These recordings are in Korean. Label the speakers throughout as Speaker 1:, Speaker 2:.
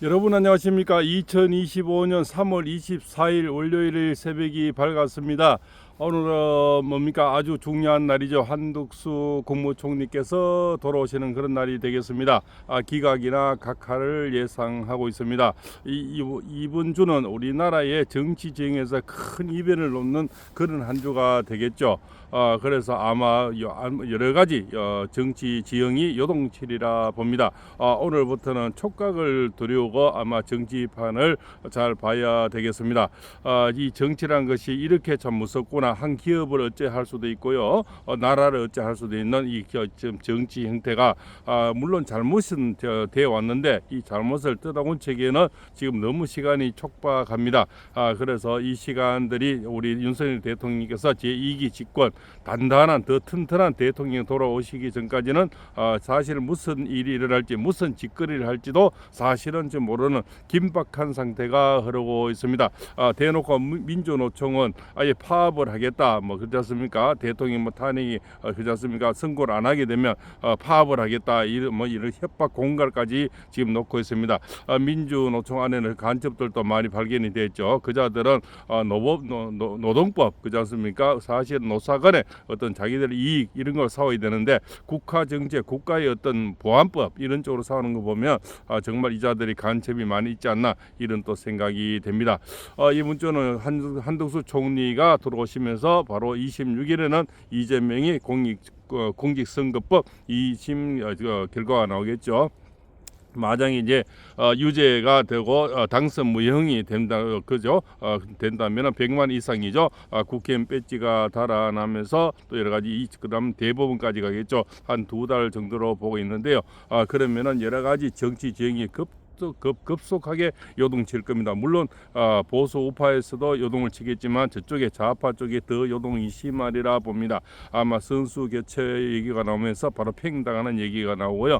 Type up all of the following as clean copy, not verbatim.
Speaker 1: 여러분 안녕하십니까. 2025년 3월 24일 월요일 새벽이 밝았습니다. 오늘은 뭡니까 아주 중요한 날이죠. 한덕수 국무총리께서 돌아오시는 그런 날이 되겠습니다. 기각이나 각하를 예상하고 있습니다. 이번 주는 우리나라의 정치 지형에서 큰 이변을 놓는 그런 한 주가 되겠죠. 그래서 아마 여러 가지 정치 지형이 요동치리라 봅니다. 오늘부터는 촉각을 들여오고 아마 정치판을 잘 봐야 되겠습니다. 이 정치란 것이 이렇게 참 무섭구나. 한 기업을 어찌할 수도 있고요, 나라를 어찌할 수도 있는 이 정치 형태가 물론 잘못은 되어 왔는데 이 잘못을 뜯어고치기에는 지금 너무 시간이 촉박합니다. 그래서 이 시간들이 우리 윤석열 대통령께서 제2기 집권 단단한 더 튼튼한 대통령이 돌아오시기 전까지는 사실 무슨 일이 일어날지 무슨 짓거리를 할지도 사실은 좀 모르는 긴박한 상태가 흐르고 있습니다. 대놓고 민주노총은 아예 파업을 하겠다 뭐 그렇지 않습니까? 대통령 탄핵이 그렇지 않습니까? 선고를 안 하게 되면 파업을 하겠다 이런 협박 공갈까지 지금 놓고 있습니다. 민주노총 안에는 간첩들도 많이 발견이 됐죠. 그자들은 노동법 그렇지 않습니까? 사실 노사간에 어떤 자기들의 이익 이런 걸 싸워야 되는데 국가 정책, 국가의 어떤 보안법 이런 쪽으로 싸우는 거 보면 정말 이자들이 간첩이 많이 있지 않나 이런 또 생각이 됩니다. 이번 주는 한덕수 총리가 들어오시면서 바로 26일에는 이재명이 공직선거법 2심 결과가 나오겠죠. 만약에 이제 유죄가 되고 당선 무효형이 된다 그죠? 된다면은 100만 이상이죠. 국회의원 배지가 달아나면서 또 여러 가지 그다음 대법원까지 가겠죠. 한 2달 정도로 보고 있는데요. 그러면은 여러 가지 정치 지형이 급속하게 요동칠 겁니다. 물론 보수 우파에서도 요동을 치겠지만 저쪽에 좌파 쪽에 더 요동이 심하리라 봅니다. 아마 선수 교체 얘기가 나오면서 바로 팽당하는 얘기가 나오고요.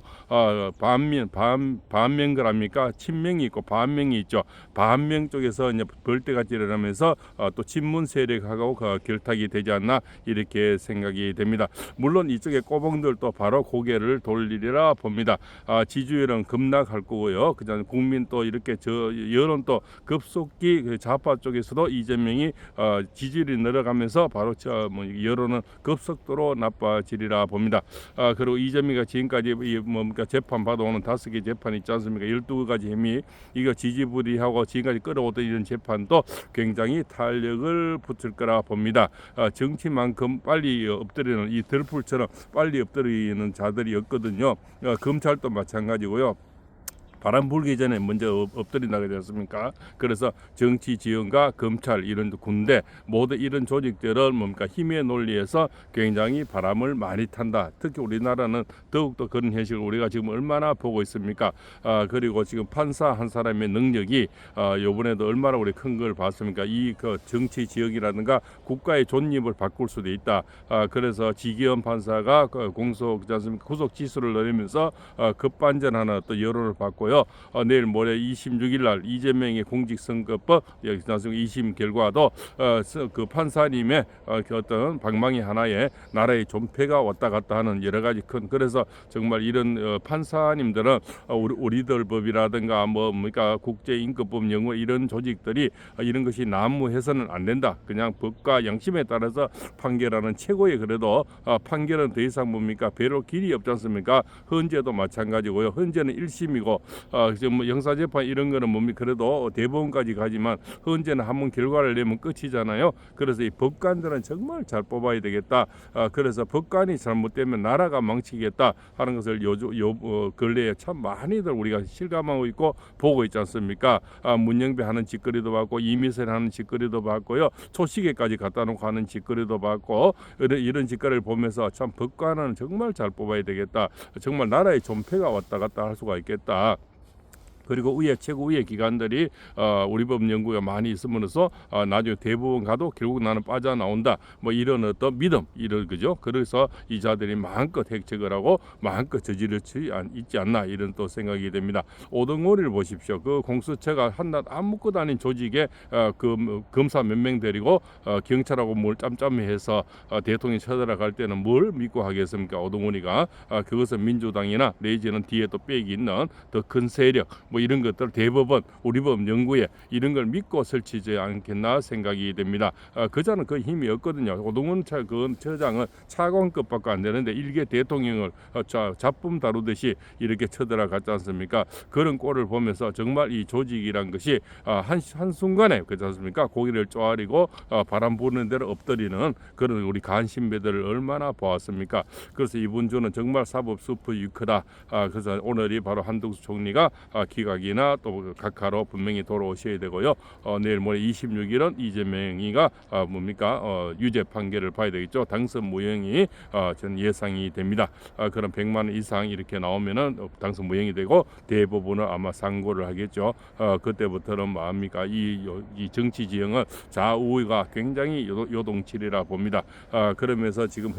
Speaker 1: 반명그랍니까? 친명이 있고 반명이 있죠. 반명 쪽에서 이제 벌떼같이 일어나면서 또 친문 세력하고 결탁이 되지 않나 이렇게 생각이 됩니다. 물론 이쪽에 꼬봉들도 바로 고개를 돌리리라 봅니다. 지지율은 급락할 거고요. 그다음 국민 또 이렇게 여론 또 급속히 좌파 쪽에서도 이재명이 지지율이 늘어가면서 바로 여론은 급속도로 나빠지리라 봅니다. 그리고 이재명이 지금까지 재판 받아오는 5개 재판 있지 않습니까? 12가지 혐의 이거 지지부리하고 지금까지 끌어오던 이런 재판도 굉장히 탄력을 붙일 거라 봅니다. 정치만큼 빨리 엎드리는 이 들풀처럼 빨리 엎드리는 자들이 없거든요. 검찰도 마찬가지고요. 바람 불기 전에 먼저 엎드린다 그러지 않습니까? 그래서 정치 지형과 검찰 이런 군대 모두 이런 조직들은 힘의 논리에서 굉장히 바람을 많이 탄다. 특히 우리나라는 더욱더 그런 현실을 우리가 지금 얼마나 보고 있습니까? 그리고 지금 판사 한 사람의 능력이 이번에도 얼마나 우리 큰 걸 봤습니까? 그 정치 지역이라든가 국가의 존립을 바꿀 수도 있다. 그래서 지기현 판사가 구속 지수를 내리면서 급반전하는 또 여론을 받고요. 내일 모레 26일 날 이재명의 공직선거법 2심 결과도 그 판사님의 어떤 방망이 하나에 나라의 존폐가 왔다 갔다 하는 여러 가지 그래서 정말 이런 판사님들은 우리들 법이라든가 국제인권법 영어 이런 조직들이 이런 것이 난무해서는 안 된다. 그냥 법과 양심에 따라서 판결하는 최고의 그래도 판결은 더 이상 배로 길이 없지 않습니까? 헌재도 마찬가지고요. 헌재는 1심이고 형사재판 이런 거는 그래도 대법원까지 가지만 헌재는 한번 결과를 내면 끝이잖아요. 그래서 이 법관들은 정말 잘 뽑아야 되겠다. 그래서 법관이 잘못되면 나라가 망치겠다 하는 것을 근래에 참 많이들 우리가 실감하고 있고 보고 있지 않습니까? 문영배 하는 짓거리도 봤고 이미선 하는 짓거리도 봤고요. 초시계까지 갖다 놓고 하는 짓거리도 봤고 이런 짓거리를 보면서 참 법관은 정말 잘 뽑아야 되겠다. 정말 나라의 존폐가 왔다 갔다 할 수가 있겠다. 그리고 최고 위의 기관들이 우리 법 연구가 많이 있으면서 나중에 대법원 가도 결국 나는 빠져나온다. 이런 어떤 믿음 이런 그죠. 그래서 이 자들이 마음껏 획책을 하고 마음껏 저지를 수 있지 않나 이런 또 생각이 됩니다. 오동오리를 보십시오. 그 공수처가 한낱 아무것도 아닌 조직에 검사 몇 명 데리고 경찰하고 뭘 짬짬해서 대통령이 쳐들어갈 때는 뭘 믿고 하겠습니까? 오동오리가 그것은 민주당이나 내지는 뒤에 또 빽이 있는 더 큰 세력 뭐 이런 것들 대법원, 우리 법 연구에 이런 걸 믿고 설치지 않겠나 생각이 됩니다. 그자는 그 힘이 없거든요. 오동훈 그 처장은 차관급밖에 안 되는데 일개 대통령을 잡범 다루듯이 이렇게 쳐들어갔지 않습니까? 그런 꼴을 보면서 정말 이 조직이란 것이 한순간에 그렇지 않습니까? 고기를 쪼아리고 바람 부는 대로 엎드리는 그런 우리 간신배들을 얼마나 보았습니까? 그래서 이번 주는 정말 사법 수프 유크다. 그래서 오늘이 바로 한덕수 총리가 기각이나 또 각하로 분명히 돌아오셔야 되고요. 내일 모레 26일은 이재명이가 유죄 판결을 봐야 되겠죠. 당선 무효이 전 예상이 됩니다. 그런 100만 원 이상 이렇게 나오면은 당선 무효이 되고 대법원은 아마 상고를 하겠죠. 그때부터는 뭡니까 이 정치 지형은 좌우가 굉장히 요동치리라 봅니다. 그러면서 지금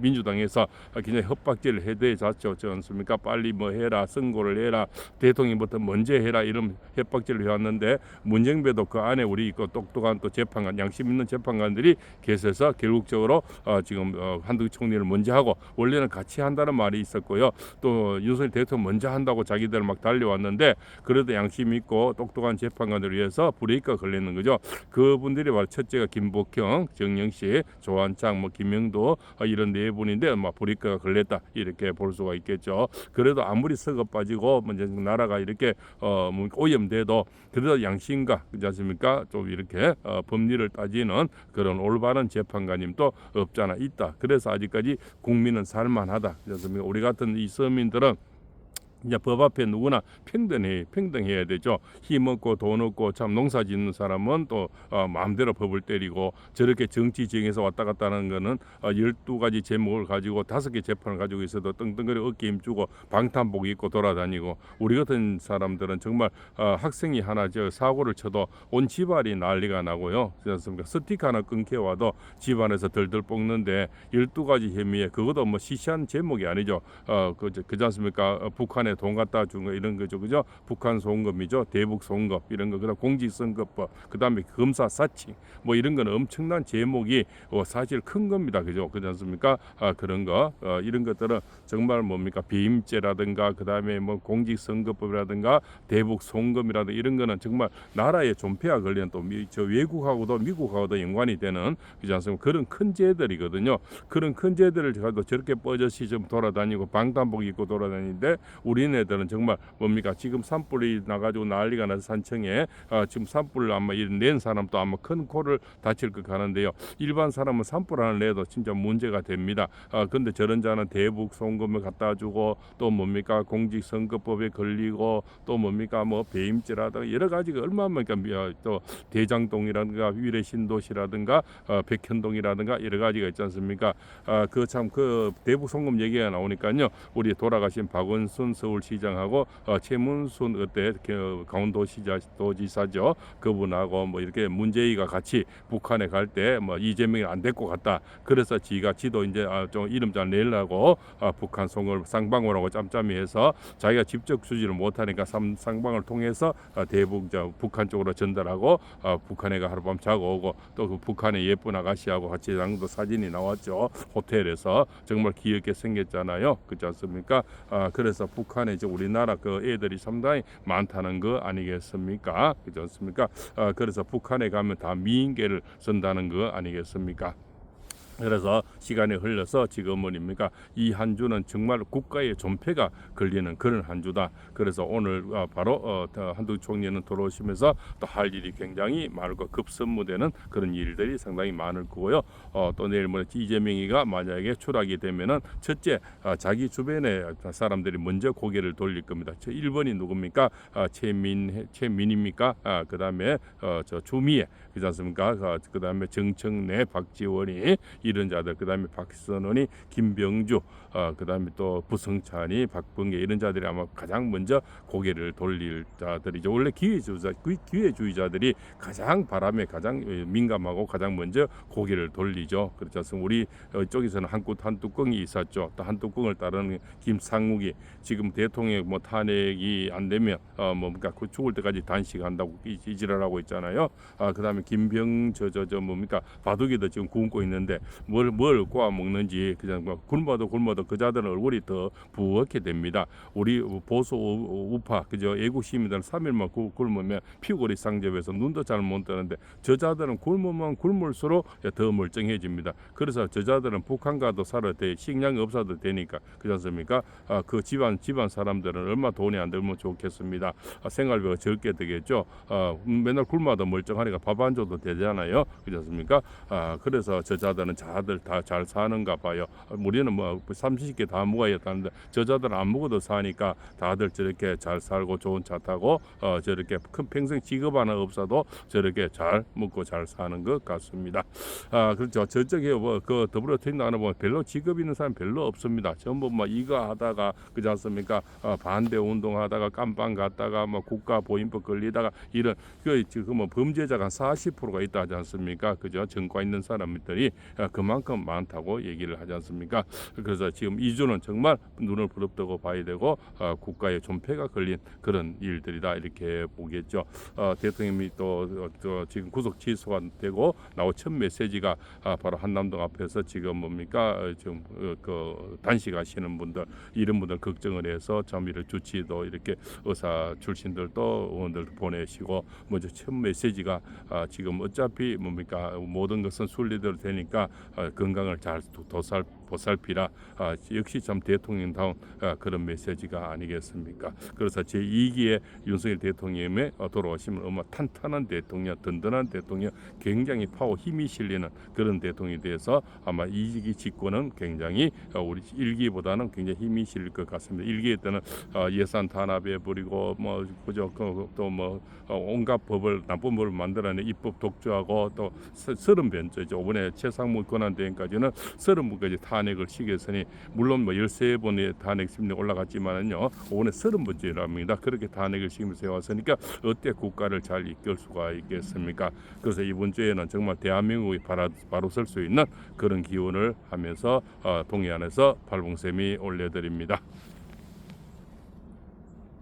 Speaker 1: 민주당에서 굉장히 협박질을 해대졌죠. 않습니까? 빨리 뭐 해라, 선고를 해라, 대통령부터 먼저 해라 이런 협박질을 해왔는데 문정배도 그 안에 우리 있고 똑똑한 또 재판관, 양심 있는 재판관들이 계셔서 결국적으로 지금 한덕수 총리를 먼저 하고 원래는 같이 한다는 말이 있었고요. 또 윤석열 대통령 먼저 한다고 자기들 막 달려왔는데 그래도 양심 있고 똑똑한 재판관들을 위해서 브레이크가 걸리는 거죠. 그분들이 바로 첫째가 김복형, 정영식, 조한창, 김영도 이런 네 분인데 브레이크가 걸렸다 이렇게 볼 수가 있겠죠. 그래도 아무리 썩어 빠지고 먼저 나라가 이렇게 오염돼도 그래도 양심과 그렇지 않습니까? 좀 이렇게 법리를 따지는 그런 올바른 재판관님도 없잖아 있다. 그래서 아직까지 국민은 살만하다. 그래서 우리 같은 이 서민들은 이제 법 앞에 누구나 평등해야 되죠. 힘 없고 돈 없고 참 농사 짓는 사람은 또 마음대로 법을 때리고 저렇게 정치 지형에서 왔다 갔다 하는 거는 12가지 제목을 가지고 5개 재판을 가지고 있어도 떵떵거리고 어깨 힘주고 방탄복 입고 돌아다니고 우리 같은 사람들은 정말 학생이 하나 사고를 쳐도 온 집안이 난리가 나고요. 그렇습니까? 스틱 하나 끊겨 와도 집안에서 덜덜 볶는데 12가지 혐의에 그것도 뭐 시시한 제목이 아니죠. 그렇지 않습니까? 북한에 돈 갖다 준 거 이런 거죠, 그죠? 북한 송금이죠, 대북 송금 이런 거, 그다음 공직선거법, 그다음에 검사 사칭, 뭐 이런 거는 엄청난 제목이 사실 큰 겁니다, 그죠? 그렇지 않습니까? 그런 거, 이런 것들은 정말 비임죄라든가, 그다음에 공직선거법이라든가, 대북 송금이라든가 이런 거는 정말 나라의 존폐가 걸리는 또 외국하고도 미국하고도 연관이 되는 그렇지 않습니까? 그런 큰 죄들이거든요. 그런 큰 죄들을 가도 저렇게 뻗어시 좀 돌아다니고 방탄복 입고 돌아다니는데 우리네들은 정말 지금 산불이 나가지고 난리가 나서 산청에 지금 산불을 아마 낸 사람도 아마 큰 코를 다칠 것 같은데요. 일반 사람은 산불 하나 내도 진짜 문제가 됩니다. 근데 저런 자는 대북 송금을 갖다 주고 또 공직선거법에 걸리고 또 배임죄라든가 여러 가지가 얼마나 또 대장동이라든가 위례신도시라든가 백현동이라든가 여러 가지가 있지 않습니까? 그 대북 송금 얘기가 나오니까요. 우리 돌아가신 박원순 서울시장하고 최문순 그때 강원도지사죠. 그분하고 이렇게 문재희가 같이 북한에 갈 때 이재명이 안 데리고 갔다. 그래서 지가 지도 이제 좀 이름 잘 내려고 북한 송을 쌍방울하고 짬짬이 해서 자기가 직접 주지를 못하니까 쌍방을 통해서 대북 북한 쪽으로 전달하고 북한에 가 하룻밤 자고 오고 또 그 북한의 예쁜 아가씨하고 같이 장도 사진이 나왔죠. 호텔에서 정말 귀엽게 생겼잖아요. 그렇지 않습니까? 그래서 북한에 이제 우리나라 그 애들이 상당히 많다는 거 아니겠습니까? 그렇지 않습니까? 그래서 북한에 가면 다 미인계를 쓴다는 거 아니겠습니까? 그래서 시간이 흘러서 지금은 이 한 주는 정말 국가의 존폐가 걸리는 그런 한 주다. 그래서 오늘 바로 한덕수 총리는 돌아오시면서 또 할 일이 굉장히 많을 거 급선무되는 그런 일들이 상당히 많을 거고요. 또 내일 모레 이재명이가 만약에 추락이 되면은 첫째 자기 주변의 사람들이 먼저 고개를 돌릴 겁니다. 1번이 누굽니까? 최민입니까? 그다음에 주미애 그렇지 않습니까? 그다음에 정청래, 박지원이 이런 자들, 그다음에 박선원이, 김병주, 그다음에 또 부성찬이, 박범계 이런 자들이 아마 가장 먼저 고개를 돌릴 자들이죠. 원래 기회주의자들이 가장 바람에 가장 민감하고 가장 먼저 고개를 돌리죠. 그렇지 않습니까? 우리 쪽에서는 한 뚜껑이 있었죠. 또 한 뚜껑을 따르는 김상욱이 지금 대통령 탄핵이 안 되면 죽을 때까지 단식한다고 이지랄하고 있잖아요. 그다음에 김병 바둑이도 지금 굶고 있는데 뭘 꼬아 먹는지 그냥 뭐 굶어도 그 자들은 얼굴이 더 부었게 됩니다. 우리 보수 우파 그죠 애국 시민들은 3일만 굶으면 피골이 상접해서 눈도 잘 못 뜨는데 저자들은 굶으면 굶을수록 더 멀쩡해집니다. 그래서 저자들은 북한과도 살아도 돼, 식량이 없어도 되니까 그렇지 않습니까? 그 집안 사람들은 얼마 돈이 안 들면 좋겠습니다. 생활비가 적게 되겠죠. 맨날 굶어도 멀쩡하니까 밥 안 줘도 되잖아요. 그렇지 않습니까? 그래서 저자들은 자들 다 잘 사는가 봐요. 우리는 뭐 삼시세끼 다 먹어야 하는데 저자들은 안 먹어도 사니까 다들 저렇게 잘 살고 좋은 차 타고 저렇게 큰 평생 직업 하나 없어도 저렇게 잘 먹고 잘 사는 것 같습니다. 그렇죠. 저쪽에 그 더불어민주당 보면 별로 직업 있는 사람 별로 없습니다. 전부 뭐 이거 하다가 그렇지 않습니까? 반대 운동하다가 깜빵 갔다가 뭐 국가 보인법 걸리다가 이런 그 지금 뭐 범죄자가 한 40%가 있다 하지 않습니까? 그죠? 전과 있는 사람들이 그만큼 많다고 얘기를 하지 않습니까? 그래서 지금 이주는 정말 눈을 부릅뜨고 봐야 되고 국가의 존폐가 걸린 그런 일들이다 이렇게 보겠죠. 대통령이 또 지금 구속 취소가 되고 나온 첫 메시지가 바로 한남동 앞에서 지금 뭡니까 지금 그 단식하시는 분들 이런 분들 걱정을 해서 점유를 주치도 이렇게 의사 출신들도 의원들도 보내시고 먼저 첫 메시지가 지금 어차피 뭡니까 모든 것은 순리대로 되니까 건강을 잘 보살피라. 역시 참 대통령다운 그런 메시지가 아니겠습니까? 그래서 제2기의 윤석열 대통령의 돌아오시면 얼마 탄탄한 대통령, 든든한 대통령, 굉장히 파워 힘이 실리는 그런 대통령이 돼서 아마 2기 집권은 굉장히 우리 1기보다는 굉장히 힘이 실릴 것 같습니다. 1기 때는 예산 탄압해 버리고 뭐 그죠 또 뭐 온갖 법을 나쁜 법을 만들어내 입법 독주하고 또 30번째죠. 이번에 최상무 권한대행까지는 30번까지 탄핵을 시켰으니 물론 뭐 13번의 탄핵 심리 올라갔지만은요. 이번에 30번째랍니다. 그렇게 탄핵을 시키면서 해왔으니까 어때 국가를 잘 이끌 수가 있겠습니까? 그래서 이번 주에는 정말 대한민국이 바로 설 수 있는 그런 기원을 하면서 동해안에서 발봉샘이 올려드립니다.